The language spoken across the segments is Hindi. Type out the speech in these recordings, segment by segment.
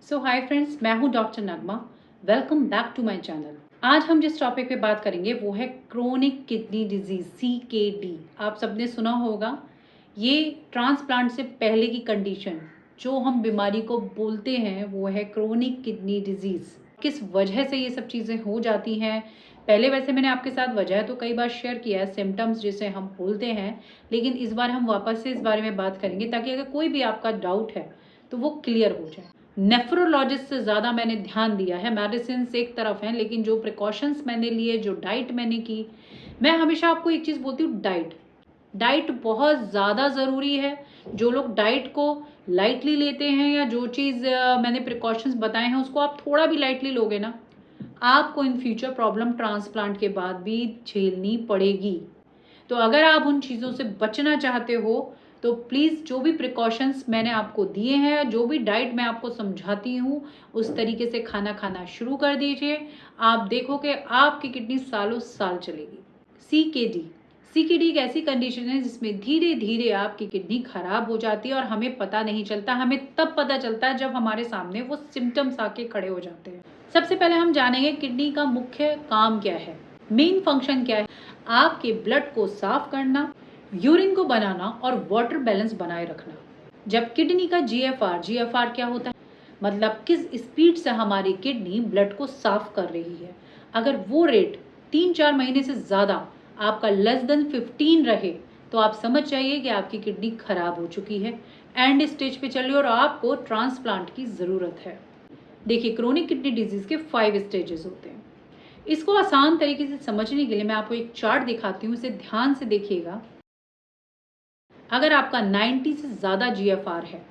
सो हाय फ्रेंड्स, मैं हूं doctor Nagma. Welcome back to my channel. आज हम जिस टॉपिक पे बात करेंगे वो है क्रोनिक किडनी डिजीज CKD। आप सबने सुना होगा, ये ट्रांसप्लांट से पहले की कंडीशन जो हम बीमारी को बोलते हैं वो है क्रोनिक किडनी डिजीज। किस वजह से ये सब चीज़ें हो जाती हैं, पहले वैसे मैंने आपके साथ वजह तो कई बार शेयर किया है, सिम्टम्स जिसे हम बोलते हैं, लेकिन इस बार हम वापस से इस बारे में बात करेंगे ताकि अगर कोई भी आपका डाउट है तो वो क्लियर हो जाए। नेफ्रोलॉजिस्ट से ज़्यादा मैंने ध्यान दिया है। मेडिसिन एक तरफ हैं, लेकिन जो प्रिकॉशंस मैंने लिए, जो डाइट मैंने की, मैं हमेशा आपको एक चीज़ बोलती हूँ, डाइट डाइट बहुत ज़्यादा ज़रूरी है। जो लोग डाइट को लाइटली लेते हैं या जो चीज़ मैंने प्रिकॉशंस बताए हैं उसको आप थोड़ा भी लाइटली लोगे ना, आपको इन फ्यूचर प्रॉब्लम ट्रांसप्लांट के बाद भी झेलनी पड़ेगी। तो अगर आप उन चीज़ों से बचना चाहते हो तो प्लीज़ जो भी प्रिकॉशंस मैंने आपको दिए हैं, जो भी डाइट मैं आपको समझाती हूँ, उस तरीके से खाना खाना शुरू कर दीजिए। आप देखोगे आपकी किडनी सालों साल चलेगी। CKD CKD एक ऐसी कंडीशन है जिसमें धीरे धीरे आपकी किडनी खराब हो जाती है और हमें पता नहीं चलता। हमें तब पता चलता है जब हमारे सामने वो सिम्टम्स आके खड़े हो जाते हैं। सबसे पहले हम जानेंगे किडनी का मुख्य काम क्या है, मेन फंक्शन क्या है। आपके ब्लड को साफ करना, यूरिन को बनाना और वाटर बैलेंस बनाए रखना। जब किडनी का GFR क्या होता है, मतलब किस स्पीड से हमारी किडनी ब्लड को साफ कर रही है। अगर वो रेट 3-4 महीने से ज़्यादा आपका <15 रहे तो आप समझ जाइए कि आपकी किडनी खराब हो चुकी है, एंड स्टेज पे चल रही है और आपको ट्रांसप्लांट की ज़रूरत है। देखिए, क्रोनिक किडनी डिजीज़ के 5 स्टेजेस होते हैं। इसको आसान तरीके से समझने के लिए मैं आपको एक चार्ट दिखाती हूँ, इसे ध्यान से देखिएगा। अगर आपका 90 से ज़्यादा GFR है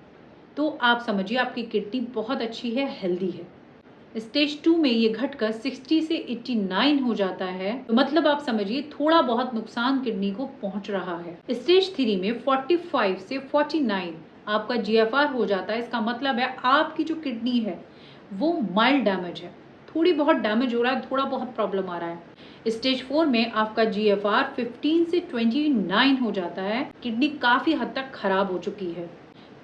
तो आप समझिए आपकी किडनी बहुत अच्छी है, हेल्दी है। स्टेज 2 में ये घटकर 60 से 89 हो जाता है, तो मतलब आप समझिए थोड़ा बहुत नुकसान किडनी को पहुंच रहा है। स्टेज 3 में 45 से 49 आपका GFR हो जाता है। इसका मतलब है आपकी जो किडनी है वो माइल्ड डैमेज है, थोड़ी बहुत डैमेज हो रहा है, थोड़ा बहुत प्रॉब्लम आ रहा है। स्टेज 4 में आपका GFR 15 से 29 हो जाता है, किडनी काफ़ी हद तक खराब हो चुकी है।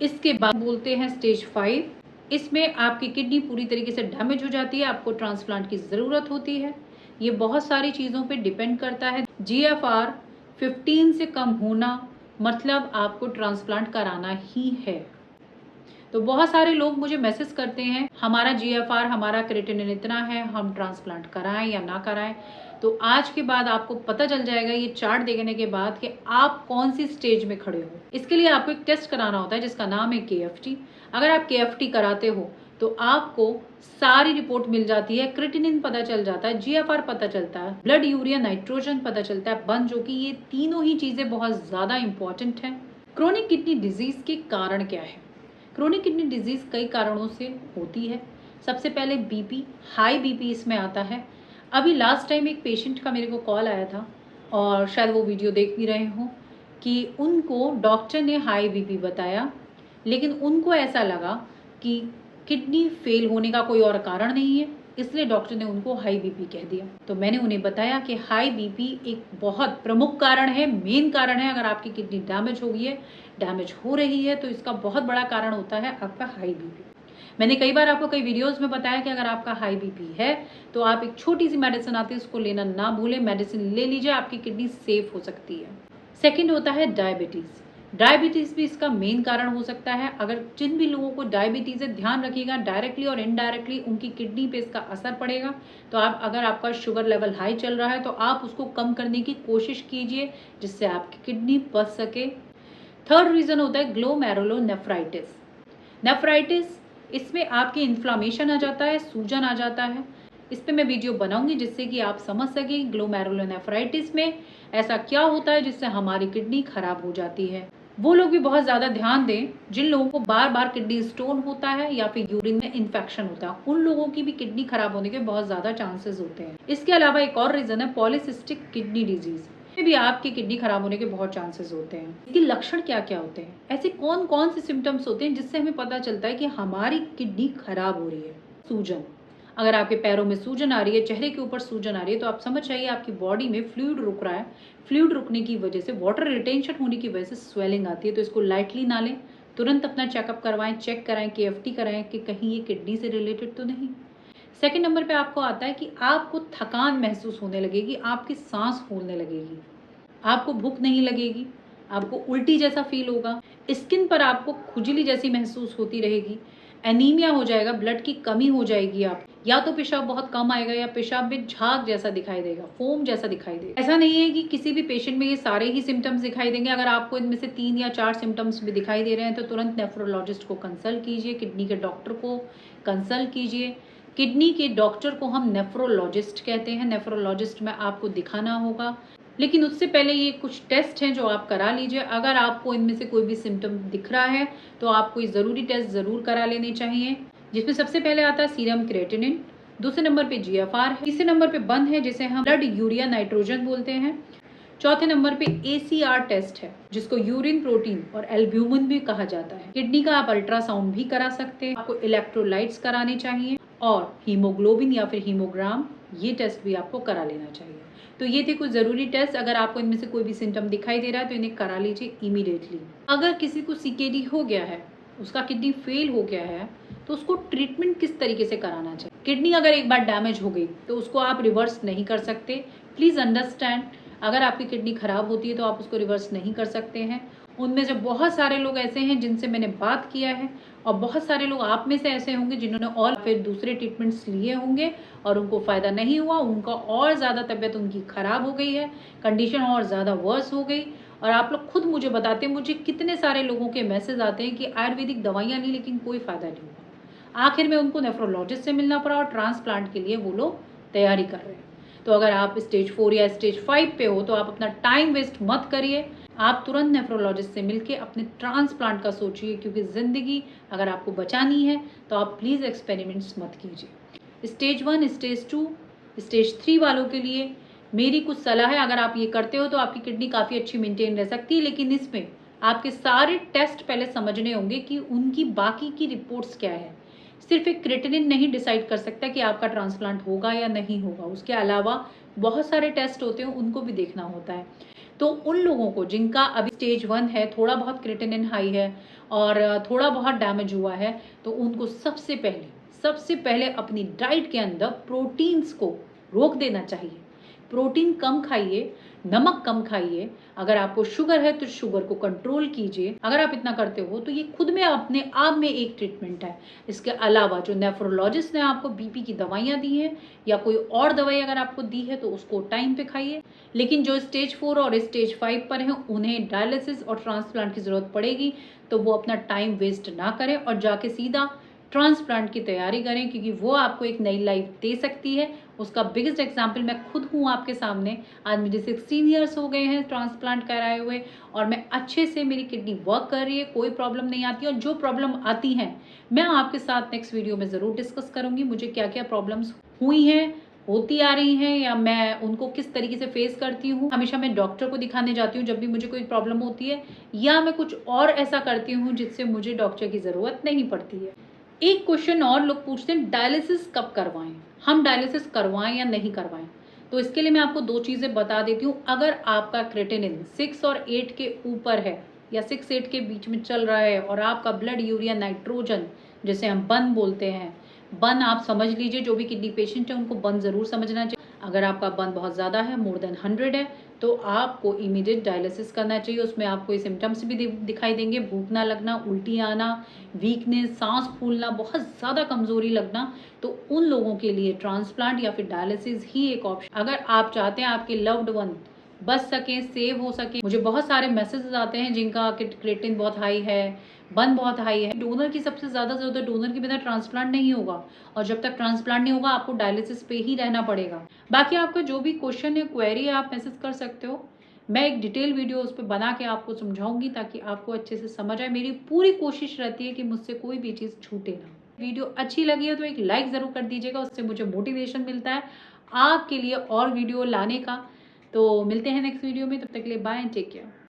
इसके बाद बोलते हैं स्टेज 5। इसमें आपकी किडनी पूरी तरीके से डैमेज हो जाती है, आपको ट्रांसप्लांट की ज़रूरत होती है। ये बहुत सारी चीज़ों पे डिपेंड करता है। GFR 15 से कम होना मतलब आपको ट्रांसप्लांट कराना ही है। तो बहुत सारे लोग मुझे मैसेज करते हैं, हमारा GFR, हमारा क्रिएटिनिन इतना है, हम ट्रांसप्लांट कराएं या ना कराएं। तो आज के बाद आपको पता चल जाएगा ये चार्ट देखने के बाद कि आप कौन सी स्टेज में खड़े हो। इसके लिए आपको एक टेस्ट कराना होता है जिसका नाम है KFT। अगर आप KFT कराते हो तो आपको सारी रिपोर्ट मिल जाती है, क्रिएटिनिन पता चल जाता है, GFR पता चलता है, ब्लड यूरिया नाइट्रोजन पता चलता है, बन जो कि ये तीनों ही चीज़ें बहुत ज़्यादा इंपॉर्टेंट हैं। क्रोनिक किडनी डिजीज़ के कारण क्या है? क्रोनिक किडनी डिजीज़ कई कारणों से होती है। सबसे पहले BP, हाई BP इसमें आता है। अभी लास्ट टाइम एक पेशेंट का मेरे को कॉल आया था और शायद वो वीडियो देख भी रहे हों कि उनको डॉक्टर ने हाई BP बताया, लेकिन उनको ऐसा लगा कि किडनी फेल होने का कोई और कारण नहीं है, इसलिए डॉक्टर ने उनको हाई BP कह दिया। तो मैंने उन्हें बताया कि हाई BP एक बहुत प्रमुख कारण है, मेन कारण है। अगर आपकी किडनी डैमेज हो गई है, डैमेज हो रही है, तो इसका बहुत बड़ा कारण होता है आपका हाई BP। मैंने कई बार आपको कई वीडियोस में बताया कि अगर आपका हाई BP है तो आप एक छोटी सी मेडिसिन आती है उसको लेना ना भूलें, मेडिसिन ले लीजिए, आपकी किडनी सेफ हो सकती है। सेकंड होता है डायबिटीज़। डायबिटीज़ भी इसका मेन कारण हो सकता है। अगर जिन भी लोगों को डायबिटीज़ है, ध्यान रखिएगा, डायरेक्टली और इनडायरेक्टली उनकी किडनी पे इसका असर पड़ेगा। तो आप, अगर आपका शुगर लेवल हाई चल रहा है तो आप उसको कम करने की कोशिश कीजिए जिससे आपकी किडनी बच सके। थर्ड रीज़न होता है ग्लोमेरुलोनेफ्राइटिस। नेफ्राइटिस, इसमें आपकी इन्फ्लामेशन आ जाता है, सूजन आ जाता है। इस पे मैं वीडियो बनाऊंगी जिससे कि आप समझ सकें ग्लोमेरुलोनेफ्राइटिस में ऐसा क्या होता है जिससे हमारी किडनी खराब हो जाती है। वो लोग भी बहुत ज़्यादा ध्यान दें जिन लोगों को बार बार किडनी स्टोन होता है या फिर यूरिन में इन्फेक्शन होता है, उन लोगों की भी किडनी खराब होने के बहुत ज़्यादा चांसेस होते हैं। इसके अलावा एक और रीज़न है पॉलीसिस्टिक किडनी डिजीज़, भी आपकी किडनी खराब होने के बहुत चांसेस होते हैं। इसके लक्षण क्या क्या होते हैं, ऐसे कौन कौन से सिम्टम्स होते हैं जिससे हमें पता चलता है कि हमारी किडनी खराब हो रही है? सूजन, अगर आपके पैरों में सूजन आ रही है, चेहरे के ऊपर सूजन आ रही है, तो आप समझ जाइए आपकी बॉडी में फ्लूइड रुक रहा है। फ्लूइड रुकने की वजह से, वाटर रिटेंशन होने की वजह से स्वेलिंग आती है, तो इसको लाइटली ना लें, तुरंत अपना चेकअप करवाएं, चेक कराएं, KFT कराएं कि कहीं ये किडनी से रिलेटेड तो नहीं। सेकंड नंबर पे आपको आता है कि आपको थकान महसूस होने लगेगी, आपकी सांस फूलने लगेगी, आपको भूख नहीं लगेगी, आपको उल्टी जैसा फील होगा, स्किन पर आपको खुजली जैसी महसूस होती रहेगी, एनीमिया हो जाएगा, ब्लड की कमी हो जाएगी, आप या तो पेशाब बहुत कम आएगा या पेशाब में झाग जैसा दिखाई देगा, फोम जैसा दिखाई देगा। ऐसा नहीं है कि किसी भी पेशेंट में ये सारे ही सिम्टम्स दिखाई देंगे। अगर आपको इनमें से 3 या 4 सिम्टम्स भी दिखाई दे रहे हैं तो तुरंत नेफ्रोलॉजिस्ट को कंसल्ट कीजिए, किडनी के डॉक्टर को कंसल्ट कीजिए। किडनी के डॉक्टर को हम नेफ्रोलॉजिस्ट कहते हैं। नेफ्रोलॉजिस्ट में आपको दिखाना होगा, लेकिन उससे पहले ये कुछ टेस्ट हैं जो आप करा लीजिए। अगर आपको इनमें से कोई भी सिम्टम दिख रहा है तो आपको ये ज़रूरी टेस्ट ज़रूर करा लेने चाहिए, जिसमें सबसे पहले आता है सीरम क्रिएटिनिन, दूसरे नंबर पे GFR है, तीसरे नंबर पे बंद है जिसे हम ब्लड यूरिया नाइट्रोजन बोलते हैं, चौथे नंबर पे ACR टेस्ट है जिसको यूरिन प्रोटीन और एल्ब्यूमिन भी कहा जाता है। किडनी का आप अल्ट्रासाउंड भी करा सकते हैं। आपको इलेक्ट्रोलाइट्स कराने चाहिए और हीमोग्लोबिन या फिर हीमोग्राम, ये टेस्ट भी आपको करा लेना चाहिए। तो ये थे कुछ ज़रूरी टेस्ट। अगर आपको इनमें से कोई भी सिम्टम दिखाई दे रहा है तो इन्हें करा लीजिए इमीडिएटली। अगर किसी को CKD हो गया है, उसका किडनी फेल हो गया है, तो उसको ट्रीटमेंट किस तरीके से कराना चाहिए। किडनी अगर एक बार डैमेज हो गई तो उसको आप रिवर्स नहीं कर सकते। प्लीज़ अंडरस्टैंड, अगर आपकी किडनी खराब होती है तो आप उसको रिवर्स नहीं कर सकते हैं। उनमें से बहुत सारे लोग ऐसे हैं जिनसे मैंने बात किया है और बहुत सारे लोग आप में से ऐसे होंगे जिन्होंने और फिर दूसरे ट्रीटमेंट्स लिए होंगे और उनको फ़ायदा नहीं हुआ, उनका और ज़्यादा तबीयत उनकी ख़राब हो गई है, कंडीशन और ज़्यादा वर्स हो गई। और आप लोग खुद मुझे बताते हैं, मुझे कितने सारे लोगों के मैसेज आते हैं कि आयुर्वेदिक दवाइयाँ ली लेकिन कोई फ़ायदा नहीं हुआ। आखिर में उनको नेफ्रोलॉजिस्ट से मिलना पड़ा और ट्रांसप्लांट के लिए वो लोग तैयारी कर रहे हैं। तो अगर आप स्टेज 4 या स्टेज 5 पे हो तो आप अपना टाइम वेस्ट मत करिए, आप तुरंत नेफ्रोलॉजिस्ट से मिलके अपने ट्रांसप्लांट का सोचिए, क्योंकि ज़िंदगी अगर आपको बचानी है तो आप प्लीज़ एक्सपेरिमेंट्स मत कीजिए। स्टेज 1, स्टेज 2, स्टेज 3 वालों के लिए मेरी कुछ सलाह है। अगर आप ये करते हो तो आपकी किडनी काफ़ी अच्छी मेंटेन रह सकती है, लेकिन इसमें आपके सारे टेस्ट पहले समझने होंगे कि उनकी बाकी की रिपोर्ट्स क्या है। सिर्फ एक क्रिएटिनिन नहीं डिसाइड कर सकता कि आपका ट्रांसप्लांट होगा या नहीं होगा, उसके अलावा बहुत सारे टेस्ट होते हैं, उनको भी देखना होता है। तो उन लोगों को जिनका अभी स्टेज 1 है, थोड़ा बहुत क्रिएटिनिन हाई है और थोड़ा बहुत डैमेज हुआ है, तो उनको सबसे पहले अपनी डाइट के अंदर प्रोटीन्स को रोक देना चाहिए। प्रोटीन कम खाइए, नमक कम खाइए, अगर आपको शुगर है तो शुगर को कंट्रोल कीजिए। अगर आप इतना करते हो तो ये खुद में अपने आप में एक ट्रीटमेंट है। इसके अलावा जो नेफ्रोलॉजिस्ट ने आपको BP की दवाइयाँ दी हैं या कोई और दवाई अगर आपको दी है तो उसको टाइम पे खाइए। लेकिन जो स्टेज 4 और स्टेज 5 पर हैं उन्हें डायलिसिस और ट्रांसप्लांट की ज़रूरत पड़ेगी, तो वो अपना टाइम वेस्ट ना करें और जाके सीधा ट्रांसप्लांट की तैयारी करें, क्योंकि वो आपको एक नई लाइफ दे सकती है। उसका बिगेस्ट एग्जाम्पल मैं खुद हूँ आपके सामने। आज मुझे 16 ईयर्स हो गए हैं ट्रांसप्लांट कराए हुए और मैं अच्छे से, मेरी किडनी वर्क कर रही है, कोई प्रॉब्लम नहीं आती। और जो प्रॉब्लम आती हैं मैं आपके साथ नेक्स्ट वीडियो में ज़रूर डिस्कस करूँगी, मुझे क्या क्या प्रॉब्लम्स हुई हैं, होती आ रही हैं, या मैं उनको किस तरीके से फेस करती हूँ। हमेशा मैं डॉक्टर को दिखाने जाती हूँ जब भी मुझे कोई प्रॉब्लम होती है, या मैं कुछ और ऐसा करती हूँ जिससे मुझे डॉक्टर की ज़रूरत नहीं पड़ती है। एक क्वेश्चन और लोग पूछते हैं, डायलिसिस कब करवाएं, हम डायलिसिस करवाएं या नहीं करवाएं। तो इसके लिए मैं आपको 2 चीज़ें बता देती हूँ। अगर आपका क्रिएटिनिन 6 और 8 के ऊपर है या 6-8 के बीच में चल रहा है और आपका ब्लड यूरिया नाइट्रोजन, जिसे हम बन बोलते हैं, बन आप समझ लीजिए, जो भी किडनी पेशेंट है उनको बन ज़रूर समझना चाहिए। अगर आपका बन बहुत ज़्यादा है, मोर देन 100 है, तो आपको इमीडिएट डायलिसिस करना चाहिए। उसमें आपको ये सिम्टम्स भी दिखाई देंगे, भूख ना लगना, उल्टी आना, वीकनेस, सांस फूलना, बहुत ज़्यादा कमज़ोरी लगना। तो उन लोगों के लिए ट्रांसप्लांट या फिर डायलिसिस ही एक ऑप्शन। अगर आप चाहते हैं आपके लव्ड वन बच सकें, सेव हो सके। मुझे बहुत सारे मैसेजेस आते हैं जिनका क्रिएटिनिन बहुत हाई है, बन बहुत हाई है। डोनर की सबसे ज़्यादा ज़रूरत है, डोनर के बिना ट्रांसप्लांट नहीं होगा और जब तक ट्रांसप्लांट नहीं होगा आपको डायलिसिस पे ही रहना पड़ेगा। बाकी आपका जो भी क्वेश्चन है, क्वेरी है, आप मैसेज कर सकते हो। मैं एक डिटेल वीडियो उस पर बना के आपको समझाऊंगी ताकि आपको अच्छे से समझ आए। मेरी पूरी कोशिश रहती है कि मुझसे कोई भी चीज़ छूटे ना। वीडियो अच्छी लगी है तो एक लाइक ज़रूर कर दीजिएगा, उससे मुझे मोटिवेशन मिलता है आपके लिए और वीडियो लाने का। तो मिलते हैं नेक्स्ट वीडियो में, तब तक के लिए बाय एंड टेक केयर।